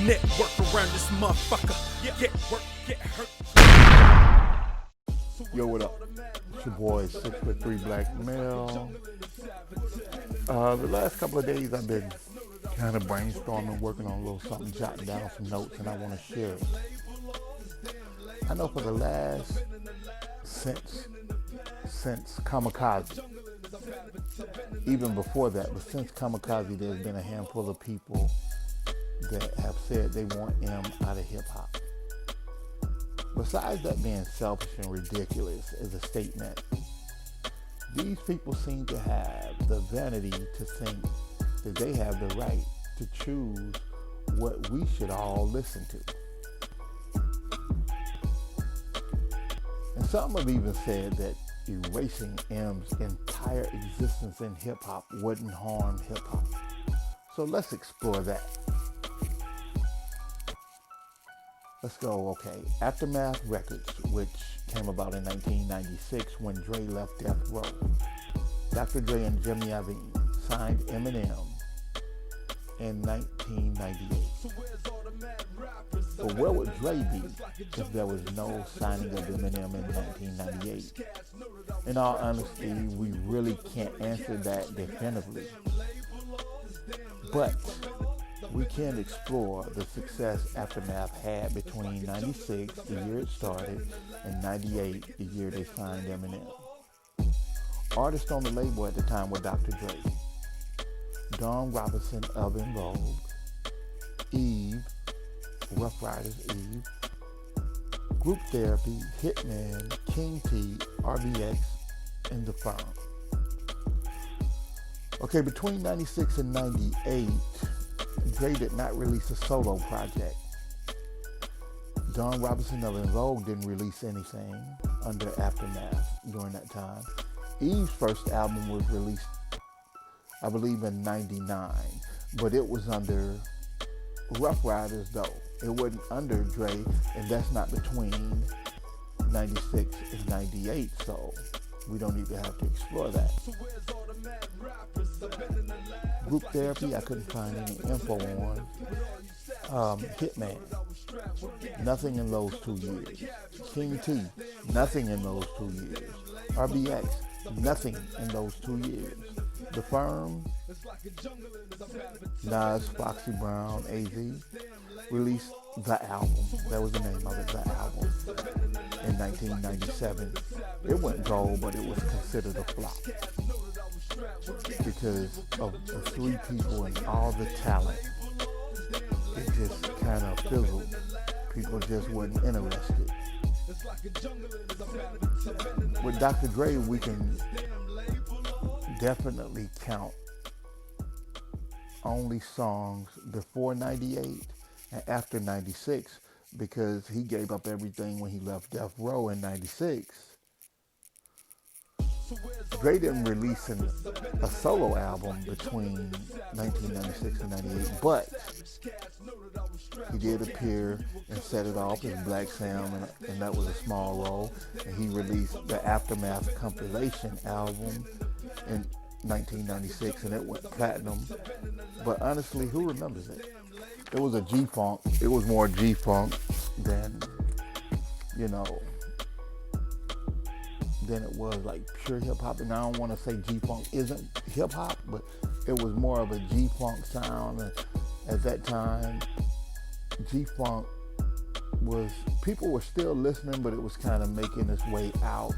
network around this motherfucker. Get work, get hurt. Yo, what up? It's your boy, 6'3" black male. The last couple of days I've been kind of brainstorming, working on a little something, jotting down some notes, and I want to share it. I know for the last, since Kamikaze, even before that, but since Kamikaze, there's been a handful of people that have said they want M out of hip hop. Besides that being selfish and ridiculous as a statement, these people seem to have the vanity to think that they have the right to choose what we should all listen to. And some have even said that erasing M's entire existence in hip hop wouldn't harm hip hop. So let's explore that. Let's go, okay. Aftermath Records, which came about in 1996 when Dre left Death Row. Dr. Dre and Jimmy Iovine signed Eminem in 1998. But where would Dre be if there was no signing of Eminem in 1998? In all honesty, we really can't answer that definitively. But we can explore the success Aftermath had between 96, the year it started, and 98, the year they signed Eminem. Artists on the label at the time were Dr. Dre, Don Robinson of En Vogue, Eve, Rough Riders Eve, Group Therapy, Hitman, King T, RBX, and The Firm. Okay, between 96 and 98, Dre did not release a solo project. Don Robinson of En Vogue didn't release anything under Aftermath during that time. Eve's first album was released, I believe, in 99, but it was under Rough Riders though. It wasn't under Dre, and that's not between 96 and 98, so we don't even have to explore that. Group Therapy, I couldn't find any info on. Hitman, nothing in those 2 years. King T, nothing in those 2 years. RBX, nothing in those 2 years. The Firm, Nas, Foxy Brown, AZ, released The Album. That was the name of it, The Album, in 1997. It went gold, but it was considered a flop because of the three people and all the talent. It just kind of fizzled. People just wasn't interested. With Dr. Dre, we can definitely count only songs before 98 and after 96 because he gave up everything when he left Death Row in 96. Dre didn't release a solo album between 1996 and 98, but he did appear and Set It Off as Black Sam, and that was a small role. And he released the Aftermath compilation album in 1996, and it went platinum. But honestly, who remembers it? It was a G-Funk. It was more G-Funk than, than it was like pure hip-hop. And I don't want to say G-Funk isn't hip-hop, but it was more of a G-Funk sound. And at that time, G-Funk was, people were still listening, but it was kind of making its way out.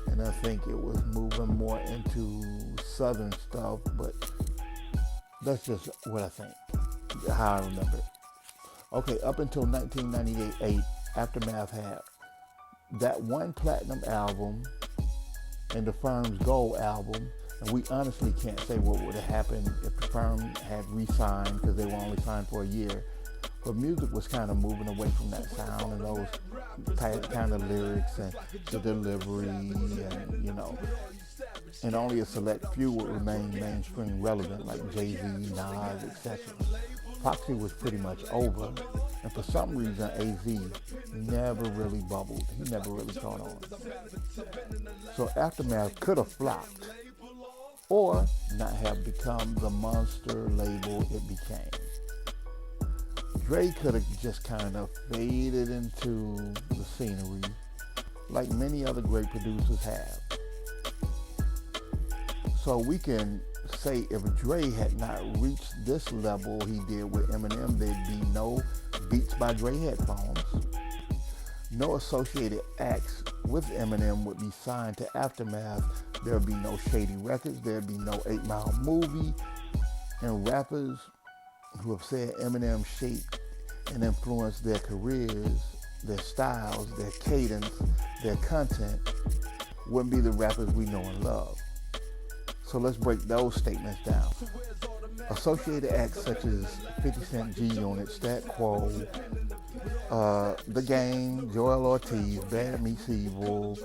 And I think it was moving more into Southern stuff, but that's just what I think, how I remember it. Okay, up until 1998, Aftermath had that one platinum album and the Firm's gold album, and we honestly can't say what would have happened if the Firm had re-signed because they were only signed for a year. But music was kind of moving away from that sound and those kind of lyrics and the delivery, and and only a select few would remain mainstream relevant, like Jay-Z, Nas, etc. Foxy was pretty much over, and for some reason AZ never really bubbled. He never really caught on. So Aftermath could have flopped or not have become the monster label it became. Dre could have just kind of faded into the scenery like many other great producers have. So we can say if Dre had not reached this level he did with Eminem, there'd be no Beats by Dre headphones. No associated acts with Eminem would be signed to Aftermath. There would be no Shady Records. There would be no 8 Mile movie. And rappers who have said Eminem shaped and influenced their careers, their styles, their cadence, their content, wouldn't be the rappers we know and love. So let's break those statements down. Associated acts such as 50 Cent, G-Unit, Stat Quo, The Game, Joel Ortiz, Bad Meets Evil,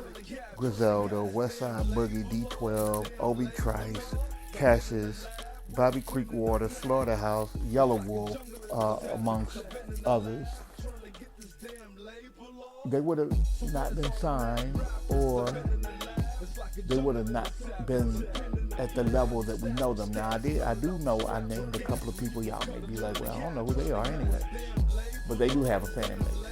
Griselda, Westside Boogie, D12, Obi Trice, Cassius, Bobby Creekwater, Slaughterhouse, Yellow Wolf, amongst others. They would have not been signed, or they would have not been at the level that we know them. Now, I do know I named a couple of people. Y'all may be like, well, I don't know who they are anyway. But they do have a fan base.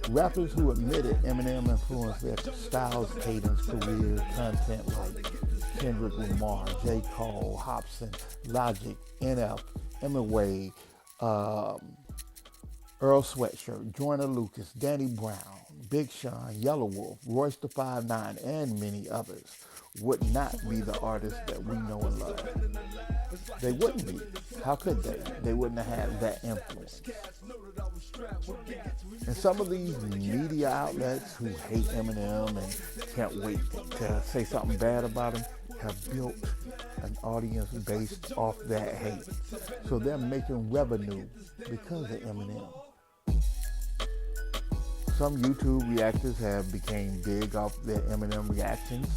Rappers who admitted Eminem influenced their styles, cadence, career, content like Kendrick Lamar, J. Cole, Hopsin, Logic, NF, Emma Wade, Earl Sweatshirt, Joyner Lucas, Danny Brown, Big Sean, Yellow Wolf, Royce the 5'9", and many others would not be the artists that we know and love. They wouldn't be. How could they? They wouldn't have had that influence. And some of these media outlets who hate Eminem and can't wait to say something bad about him have built an audience based off that hate. So they're making revenue because of Eminem. Some YouTube reactors have become big off their Eminem reactions.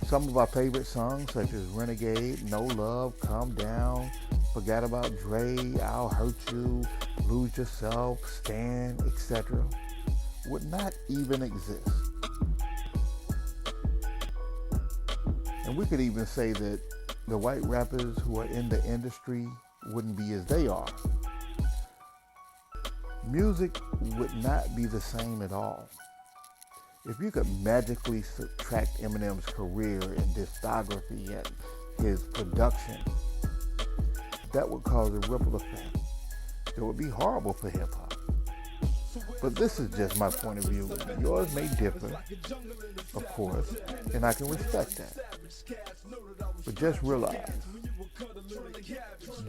Some of our favorite songs, such as Renegade, No Love, Calm Down, Forgot About Dre, I'll Hurt You, Lose Yourself, Stand, etc., would not even exist. And we could even say that the white rappers who are in the industry wouldn't be as they are. Music would not be the same at all. If you could magically subtract Eminem's career and discography and his production, that would cause a ripple effect. It would be horrible for hip-hop. But this is just my point of view. Yours may differ, of course, and I can respect that. But just realize,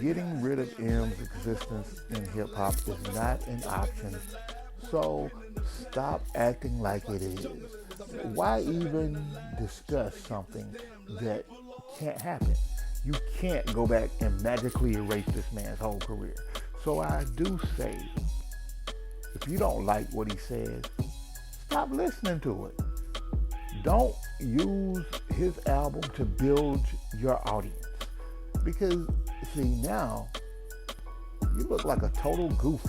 getting rid of M's existence in hip-hop is not an option. So stop acting like it is. Why even discuss something that can't happen? You can't go back and magically erase this man's whole career. So I do say, if you don't like what he says, stop listening to it. Don't use his album to build your audience. Because, see, now, you look like a total goofy.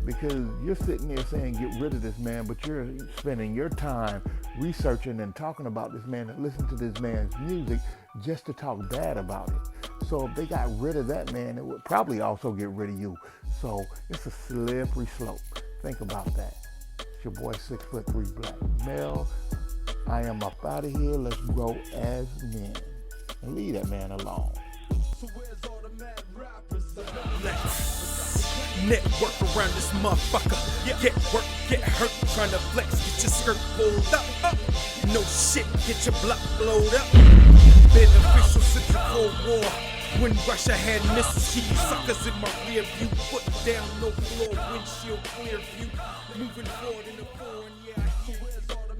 Because you're sitting there saying get rid of this man, but you're spending your time researching and talking about this man and listening to this man's music just to talk bad about it. So if they got rid of that man, it would probably also get rid of you. So it's a slippery slope. Think about that. It's your boy 6'3" Black Male. I am up out of here. Let's grow as men. And leave that man alone. Network around this motherfucker. Get work, get hurt, trying to flex, get your skirt pulled up. No shit, get your block blowed up. Beneficial since the Cold War. When Russia had missiles, keep suckers in my rear view. Foot down, no floor, windshield clear view. Moving forward in the foreign, yeah.